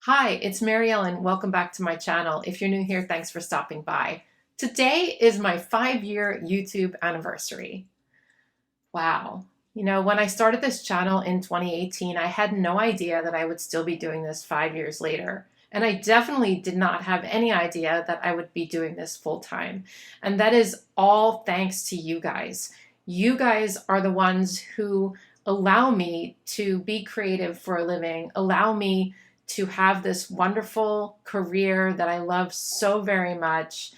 Hi, it's Mary Ellen. Welcome back to my channel. If you're new here, thanks for stopping by. Today is my 5-year YouTube anniversary. Wow. When I started this channel in 2018, I had no idea that I would still be doing this 5 years later. And I definitely did not have any idea that I would be doing this full time. And that is all thanks to you guys. You guys are the ones who allow me to be creative for a living, allow me to have this wonderful career that I love so very much.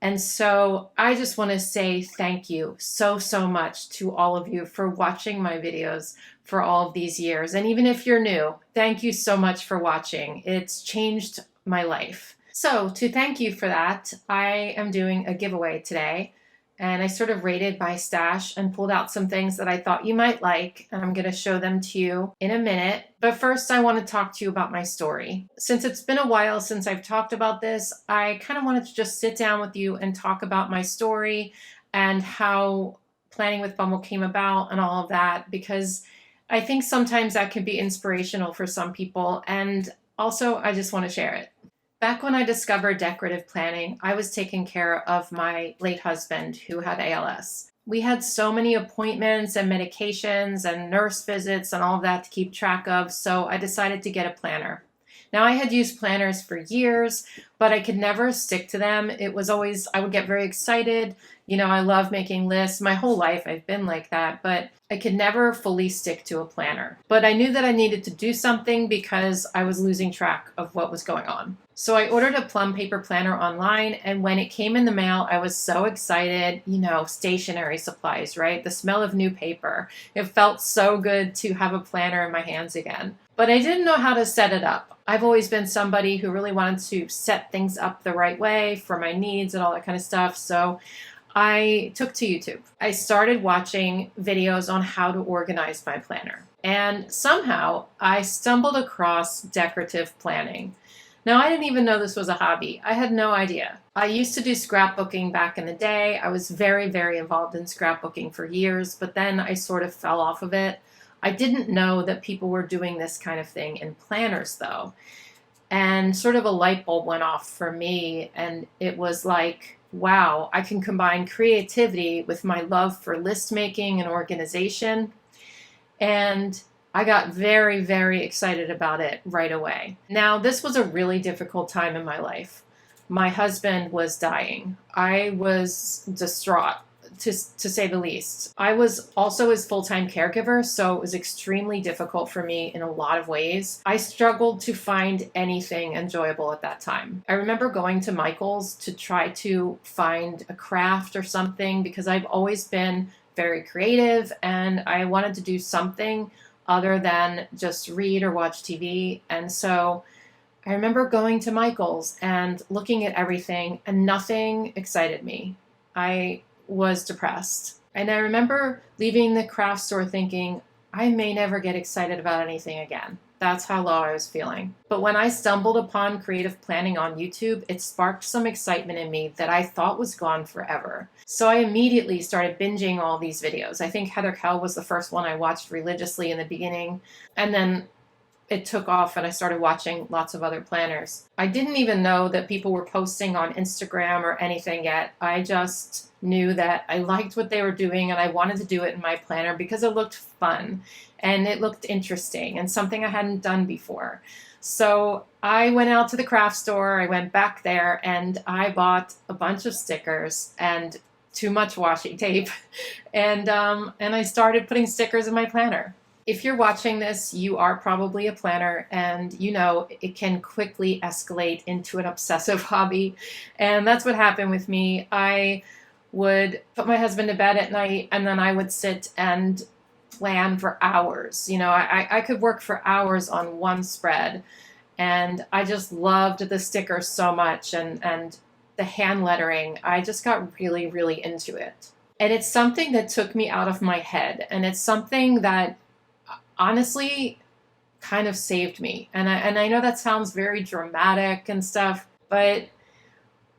And so I just want to say thank you so much to all of you for watching my videos for all of these years. And even if you're new, thank you so much for watching. It's changed my life. So to thank you for that, I am doing a giveaway today. And I sort of raided my stash and pulled out some things that I thought you might like, and I'm going to show them to you in a minute. But first, I want to talk to you about my story. Since it's been a while since I've talked about this, I kind of wanted to just sit down with you and talk about my story and how Planning with Bumble came about and all of that, because I think sometimes that can be inspirational for some people, and also I just want to share it. Back when I discovered decorative planning, I was taking care of my late husband who had ALS. We had so many appointments and medications and nurse visits and all of that to keep track of, so I decided to get a planner. Now, I had used planners for years, but I could never stick to them. It was always, I would get very excited. I love making lists. My whole life I've been like that, but I could never fully stick to a planner. But I knew that I needed to do something because I was losing track of what was going on. So I ordered a plum paper planner online, and when it came in the mail, I was so excited. Stationery supplies, right? The smell of new paper. It felt so good to have a planner in my hands again. But I didn't know how to set it up. I've always been somebody who really wanted to set things up the right way for my needs and all that kind of stuff. So I took to YouTube. I started watching videos on how to organize my planner. And somehow I stumbled across decorative planning. Now, I didn't even know this was a hobby. I had no idea. I used to do scrapbooking back in the day. I was very involved in scrapbooking for years, but then I sort of fell off of it. I didn't know that people were doing this kind of thing in planners, though. And sort of a light bulb went off for me, and it was like, wow, I can combine creativity with my love for list making and organization. And I got very excited about it right away. Now, this was a really difficult time in my life. My husband was dying. I was distraught, to say the least. I was also his full-time caregiver, so it was extremely difficult for me in a lot of ways. I struggled to find anything enjoyable at that time. I remember going to Michael's to try to find a craft or something because I've always been very creative and I wanted to do something other than just read or watch TV. And so I remember going to Michael's and looking at everything, and nothing excited me. I was depressed. And I remember leaving the craft store thinking, I may never get excited about anything again. That's how low I was feeling. But when I stumbled upon creative planning on YouTube, it sparked some excitement in me that I thought was gone forever. So I immediately started binging all these videos. I think 𝘱𝘳𝘓 was the first one I watched religiously in the beginning. And then it took off and I started watching lots of other planners. I didn't even know that people were posting on Instagram or anything yet. I just knew that I liked what they were doing and I wanted to do it in my planner because it looked fun and it looked interesting and something I hadn't done before. So I went out to the craft store, I went back there, and I bought a bunch of stickers and too much washi tape, and I started putting stickers in my planner. If you're watching this, you are probably a planner, and it can quickly escalate into an obsessive hobby. And that's what happened with me. I would put my husband to bed at night, and then I would sit and plan for hours. I could work for hours on one spread, and I just loved the stickers so much, and the hand lettering. I just got really into it. And it's something that took me out of my head, and it's something that honestly kind of saved me. And I know that sounds very dramatic and stuff, but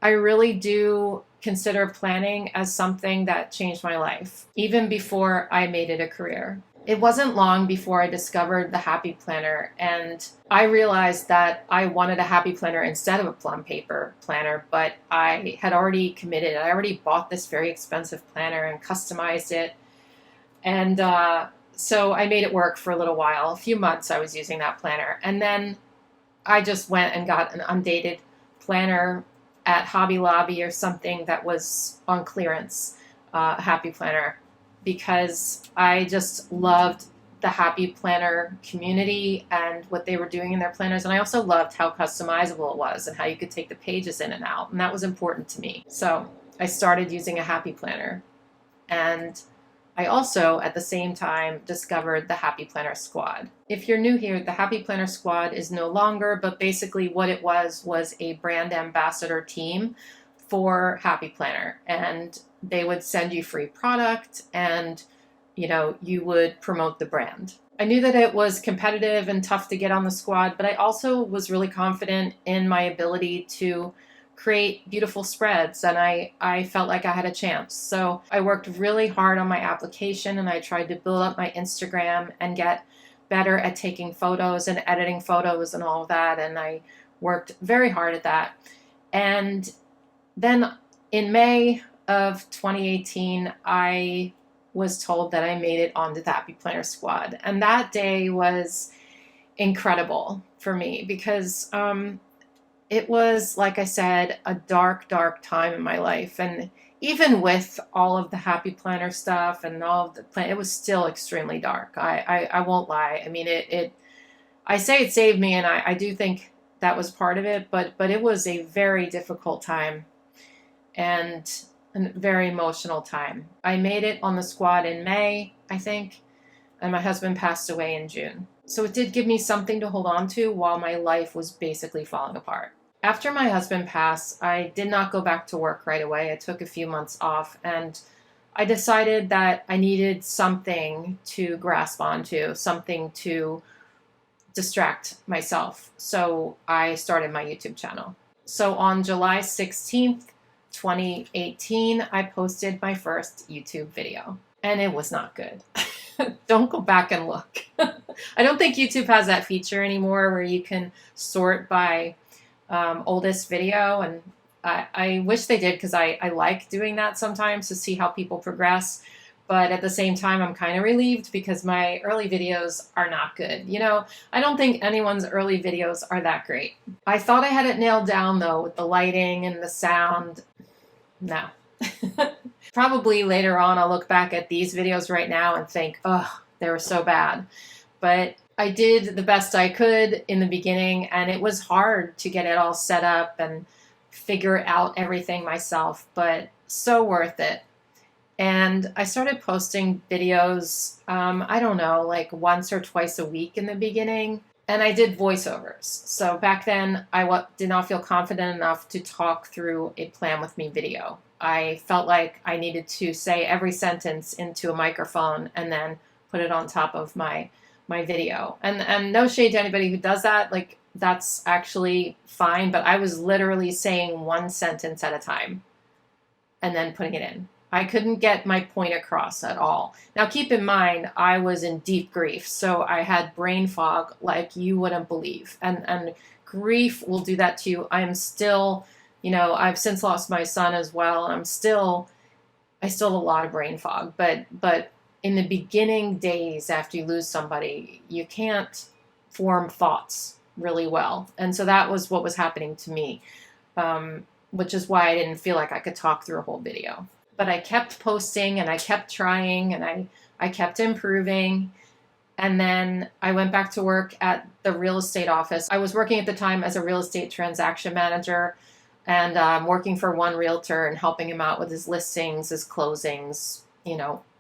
I really do consider planning as something that changed my life, even before I made it a career. It wasn't long before I discovered the Happy Planner, and I realized that I wanted a Happy Planner instead of a plum paper planner, but I had already committed. I already bought this very expensive planner and customized it. And so I made it work for a little while. A few months I was using that planner. And then I just went and got an undated planner at Hobby Lobby or something that was on clearance, Happy Planner, because I just loved the Happy Planner community and what they were doing in their planners. And I also loved how customizable it was and how you could take the pages in and out. And that was important to me. So I started using a Happy Planner. And I also, at the same time, discovered the Happy Planner Squad. If you're new here, the Happy Planner Squad is no longer, but basically what it was a brand ambassador team for Happy Planner. And they would send you free product and, you would promote the brand. I knew that it was competitive and tough to get on the squad, but I also was really confident in my ability to create beautiful spreads, and I felt like I had a chance. So I worked really hard on my application, and I tried to build up my Instagram and get better at taking photos and editing photos and all of that, and I worked very hard at that. And then in May of 2018, I was told that I made it onto the Happy Planner Squad. And that day was incredible for me because it was, like I said, a dark, dark time in my life. And even with all of the Happy Planner stuff and all of the plan, it was still extremely dark. I won't lie. I mean, I say it saved me, and I do think that was part of it, but it was a very difficult time and a very emotional time. I made it on the squad in May, I think, and my husband passed away in June. So it did give me something to hold on to while my life was basically falling apart. After my husband passed, I did not go back to work right away. I took a few months off, and I decided that I needed something to grasp onto, something to distract myself. So I started my YouTube channel. So on July 16th, 2018, I posted my first YouTube video, and it was not good. Don't go back and look. I don't think YouTube has that feature anymore where you can sort by oldest video, and I wish they did, because I like doing that sometimes to see how people progress. But at the same time, I'm kind of relieved because my early videos are not good. I don't think anyone's early videos are that great. I thought I had it nailed down, though, with the lighting and the sound. No. Probably later on, I'll look back at these videos right now and think, oh, they were so bad. But I did the best I could in the beginning, and it was hard to get it all set up and figure out everything myself, but so worth it. And I started posting videos, I don't know, like once or twice a week in the beginning. And I did voiceovers. So back then, I did not feel confident enough to talk through a Plan With Me video. I felt like I needed to say every sentence into a microphone and then put it on top of my video. And no shade to anybody who does that. Like, that's actually fine. But I was literally saying one sentence at a time and then putting it in. I couldn't get my point across at all. Now, keep in mind, I was in deep grief, so I had brain fog like you wouldn't believe. And grief will do that to you. I'm still, I've since lost my son as well, and I still have a lot of brain fog. But in the beginning days after you lose somebody, you can't form thoughts really well. And so that was what was happening to me, which is why I didn't feel like I could talk through a whole video. But I kept posting, and I kept trying, and I kept improving. And then I went back to work at the real estate office. I was working at the time as a real estate transaction manager, and working for one realtor and helping him out with his listings, his closings,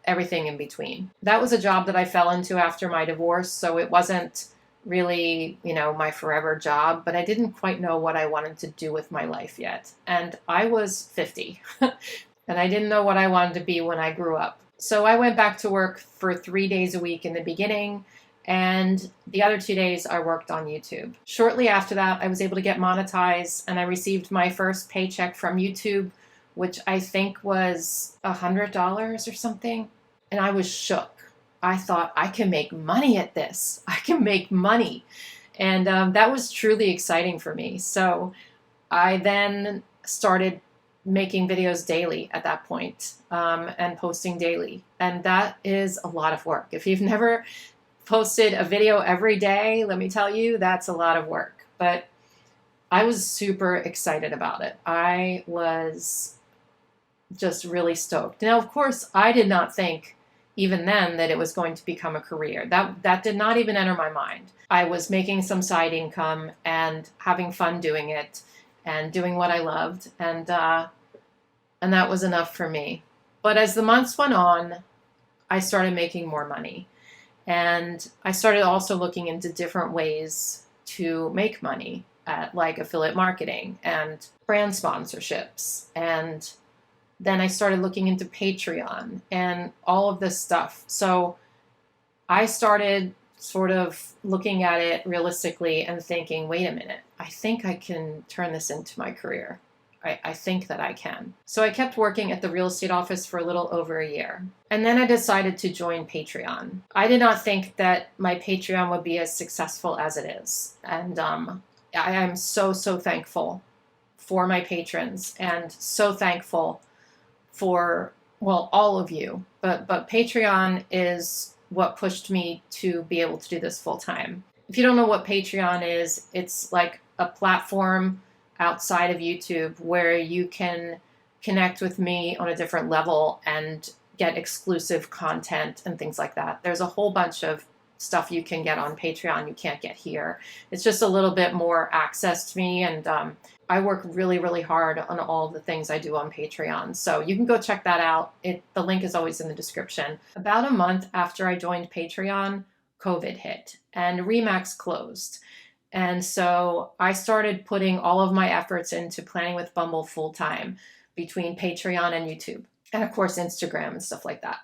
everything in between. That was a job that I fell into after my divorce, so it wasn't really, my forever job, but I didn't quite know what I wanted to do with my life yet. And I was 50. And I didn't know what I wanted to be when I grew up. So I went back to work for 3 days a week in the beginning, and the other 2 days I worked on YouTube. Shortly after that, I was able to get monetized, and I received my first paycheck from YouTube, which I think was $100 or something. And I was shook. I thought, I can make money at this. I can make money. And that was truly exciting for me. So I then started making videos daily at that point, and posting daily. And that is a lot of work. If you've never posted a video every day, let me tell you, that's a lot of work. But I was super excited about it. I was just really stoked. Now, of course, I did not think even then that it was going to become a career. That did not even enter my mind. I was making some side income and having fun doing it and doing what I loved, and that was enough for me. But as the months went on, I started making more money, and I started also looking into different ways to make money, like affiliate marketing and brand sponsorships. And then I started looking into Patreon and all of this stuff. So I started sort of looking at it realistically and thinking, wait a minute, I think I can turn this into my career. I think that I can. So I kept working at the real estate office for a little over a year. And then I decided to join Patreon. I did not think that my Patreon would be as successful as it is. And I am so, so thankful for my patrons, and so thankful for, well, all of you. But Patreon is what pushed me to be able to do this full time. If you don't know what Patreon is, it's like a platform outside of YouTube where you can connect with me on a different level and get exclusive content and things like that. There's a whole bunch of stuff you can get on Patreon you can't get here. It's just a little bit more access to me, and I work really, really hard on all the things I do on Patreon. So you can go check that out. The link is always in the description. About a month after I joined Patreon, COVID hit and Remax closed. And so I started putting all of my efforts into Planning with Bumble full time, between Patreon and YouTube, and of course Instagram and stuff like that.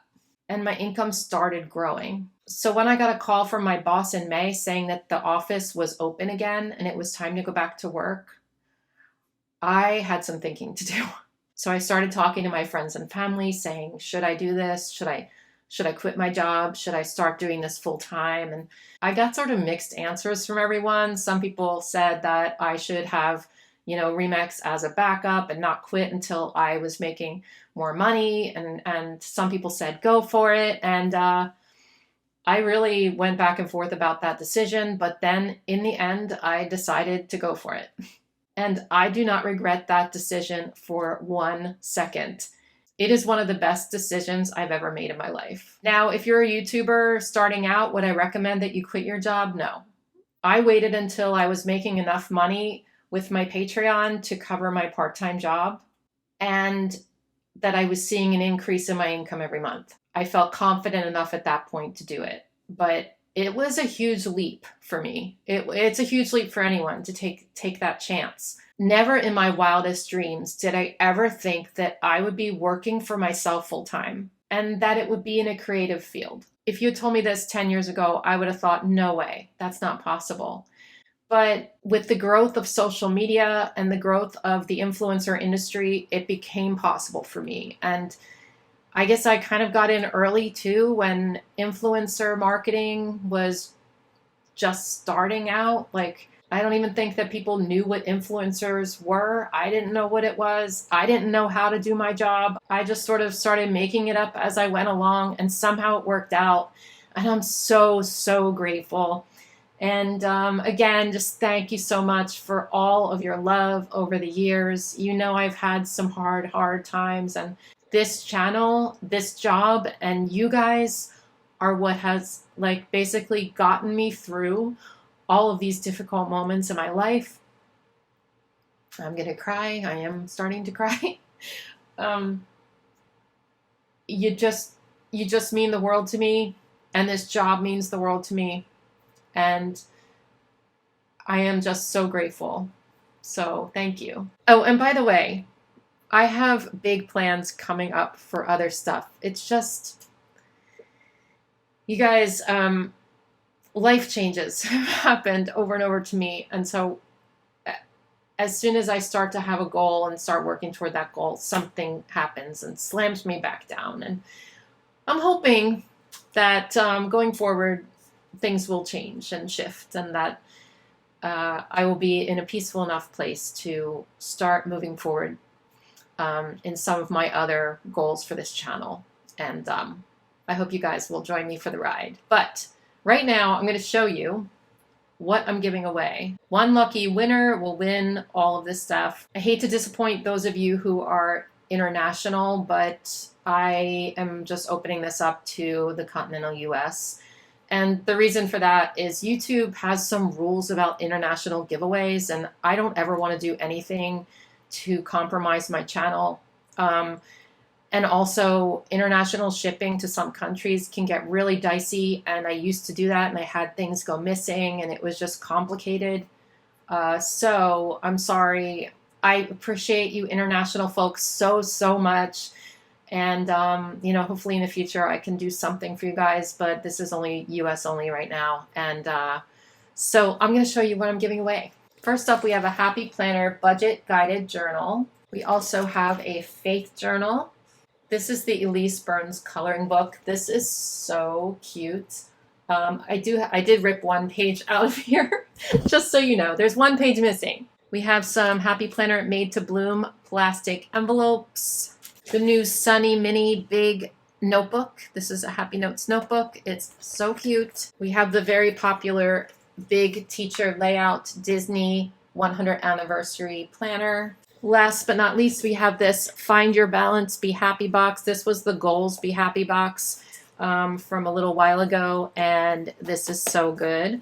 And my income started growing. So when I got a call from my boss in May saying that the office was open again and it was time to go back to work, I had some thinking to do. So I started talking to my friends and family saying, should I do this? Should I quit my job? Should I start doing this full time? And I got sort of mixed answers from everyone. Some people said that I should have, Remax as a backup and not quit until I was making more money. And some people said, go for it. And I really went back and forth about that decision. But then in the end, I decided to go for it. And I do not regret that decision for 1 second. It is one of the best decisions I've ever made in my life. Now, if you're a YouTuber starting out, would I recommend that you quit your job? No. I waited until I was making enough money with my Patreon to cover my part-time job, and that I was seeing an increase in my income every month. I felt confident enough at that point to do it. But it was a huge leap for me. It's a huge leap for anyone to take that chance. Never in my wildest dreams did I ever think that I would be working for myself full time, and that it would be in a creative field. If you had told me this 10 years ago, I would have thought, no way, that's not possible. But with the growth of social media and the growth of the influencer industry, it became possible for me. And I guess I kind of got in early too, when influencer marketing was just starting out. Like, I don't even think that people knew what influencers were. I didn't know what it was. I didn't know how to do my job. I just sort of started making it up as I went along, and somehow it worked out. And I'm so, so grateful. And again, just thank you so much for all of your love over the years. I've had some hard times, and this channel, this job, and you guys are what has basically gotten me through all of these difficult moments in my life. I'm gonna cry. I am starting to cry. You just mean the world to me, and this job means the world to me, and I am just so grateful. So thank you. Oh, and by the way, I have big plans coming up for other stuff. It's just, you guys, life changes have happened over and over to me. And so as soon as I start to have a goal and start working toward that goal, something happens and slams me back down. And I'm hoping that going forward, things will change and shift, and that I will be in a peaceful enough place to start moving forward in some of my other goals for this channel. And I hope you guys will join me for the ride. But right now, I'm going to show you what I'm giving away. One lucky winner will win all of this stuff. I hate to disappoint those of you who are international, but I am just opening this up to the continental US. And the reason for that is YouTube has some rules about international giveaways, and I don't ever want to do anything to compromise my channel. And also, international shipping to some countries can get really dicey, and I used to do that, and I had things go missing, and it was just complicated. So I'm sorry. I appreciate you international folks so much. And, hopefully in the future I can do something for you guys, but this is only US only right now. And so I'm going to show you what I'm giving away. First up, we have a Happy Planner budget guided journal. We also have a faith journal. This is the 𝘰𝘮𝘳𝘪𝘢𝘀 coloring book. This is so cute. I did rip one page out of here, just so you know. There's one page missing. We have some Happy Planner Made to Bloom plastic envelopes. The new Sunny Mini Big Notebook. This is a Happy Notes notebook. It's so cute. We have the very popular Big Teacher Layout Disney 100th Anniversary Planner. Last but not least, we have this Find Your Balance, Be Happy box. This was the Goals Be Happy box from a little while ago, and this is so good.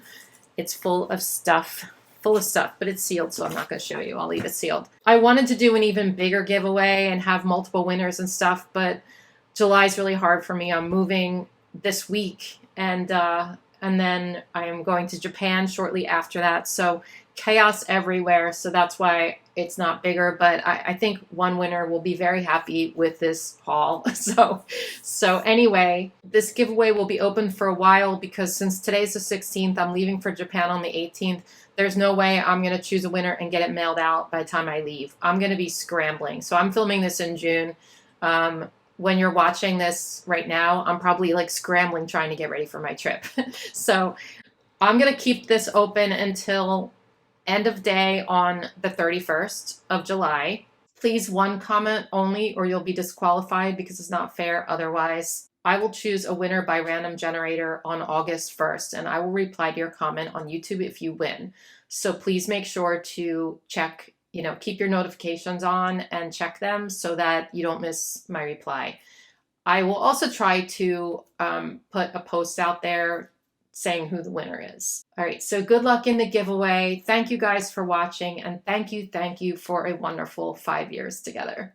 It's full of stuff, but it's sealed, so I'm not going to show you. I'll leave it sealed. I wanted to do an even bigger giveaway and have multiple winners and stuff, but July's really hard for me. I'm moving this week, and then I am going to Japan shortly after that, so chaos everywhere, so that's why it's not bigger, but I think one winner will be very happy with this haul. So anyway, this giveaway will be open for a while because since today's the 16th, I'm leaving for Japan on the 18th. There's no way I'm going to choose a winner and get it mailed out by the time I leave. I'm going to be scrambling. So I'm filming this in June. When you're watching this right now, I'm probably like scrambling trying to get ready for my trip. So I'm going to keep this open until end of day on the 31st of July. Please one comment only or you'll be disqualified because it's not fair otherwise. I will choose a winner by random generator on August 1st, and I will reply to your comment on YouTube if you win. So please make sure to check, keep your notifications on and check them so that you don't miss my reply. I will also try to put a post out there saying who the winner is. All right, so good luck in the giveaway. Thank you guys for watching, and thank you for a wonderful 5 years together.